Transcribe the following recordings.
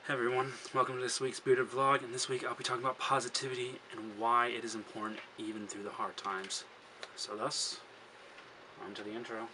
Hey everyone, welcome to this week's Bearded Vlog, and this week I'll be talking about positivity and why it is important even through the hard times. So thus, on to the intro.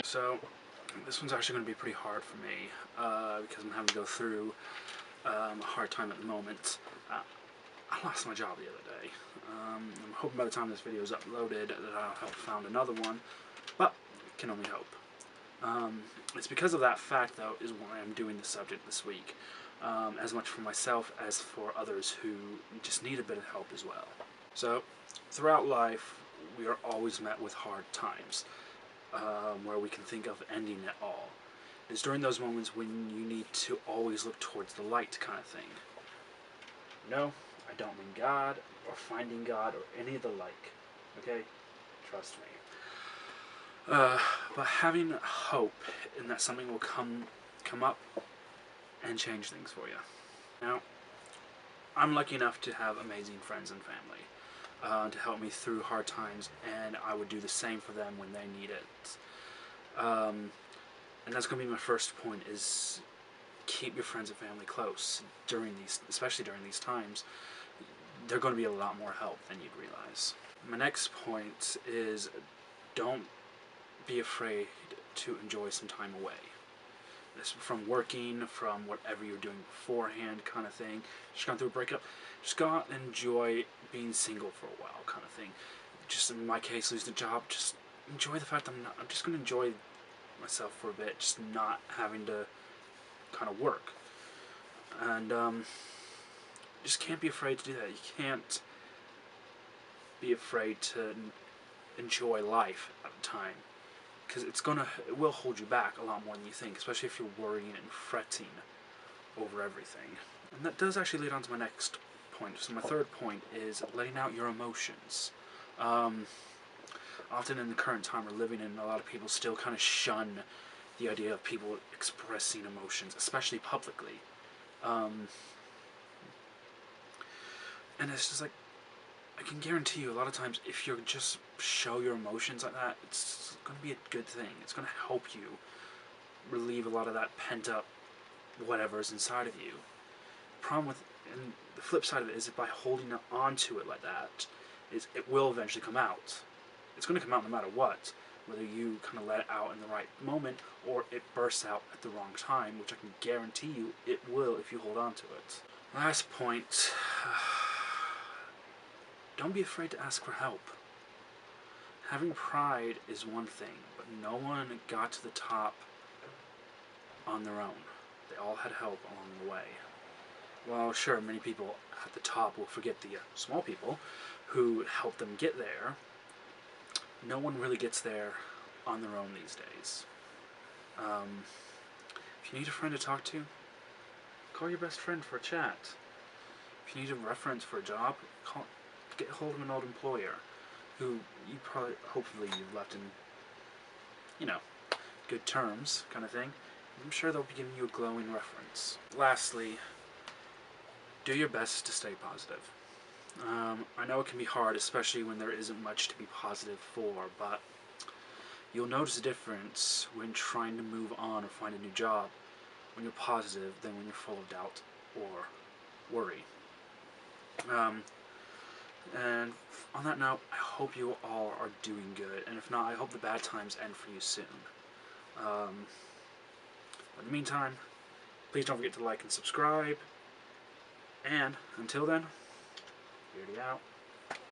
So, this one's actually going to be pretty hard for me because I'm having to go through a hard time at the moment. I lost my job the other day. I'm hoping by the time this video is uploaded that I'll have found another one, but can only hope. It's because of that fact, though, is why I'm doing the subject this week, as much for myself as for others who just need a bit of help as well. So, throughout life, we are always met with hard times. Where we can think of ending it all. It's during those moments when you need to always look towards the light kind of thing. No, I don't mean God, or finding God, or any of the like. Okay? Trust me. But having hope in that something will come up and change things for you. Now, I'm lucky enough to have amazing friends and family. To help me through hard times, and I would do the same for them when they need it. And that's going to be my first point, is keep your friends and family close during these, especially during these times. They're going to be a lot more help than you'd realize. My next point is don't be afraid to enjoy some time away. This from working, from whatever you're doing beforehand kind of thing. Just gone through a breakup. Just go out and enjoy being single for a while kind of thing. Just in my case, lose the job, just enjoy the fact I'm just going to enjoy myself for a bit, just not having to kind of work. And just can't be afraid to do that. You can't be afraid to enjoy life at the time, because it will hold you back a lot more than you think, especially if you're worrying and fretting over everything. And that does actually lead on to my next point. So my third point is letting out your emotions. Often in the current time we're living in, a lot of people still kind of shun the idea of people expressing emotions, especially publicly. And it's just like, I can guarantee you a lot of times if you just show your emotions like that, it's going to be a good thing. It's going to help you relieve a lot of that pent-up whatever's inside of you. Problem with, and the flip side of it is that by holding on to it like that, is it will eventually come out. It's going to come out no matter what, whether you kind of let it out in the right moment or it bursts out at the wrong time, which I can guarantee you it will if you hold on to it. Last point. Don't be afraid to ask for help. Having pride is one thing, but no one got to the top on their own. They all had help along the way. Well, sure, many people at the top will forget the small people who helped them get there. No one really gets there on their own these days. If you need a friend to talk to, call your best friend for a chat. If you need a reference for a job, get a hold of an old employer who hopefully you've left in, good terms kind of thing. I'm sure they'll be giving you a glowing reference. Lastly, do your best to stay positive. I know it can be hard, especially when there isn't much to be positive for, but you'll notice a difference when trying to move on or find a new job when you're positive than when you're full of doubt or worry. And on that note, I hope you all are doing good, and if not, I hope the bad times end for you soon. But in the meantime, please don't forget to like and subscribe, and until then, Beardy out.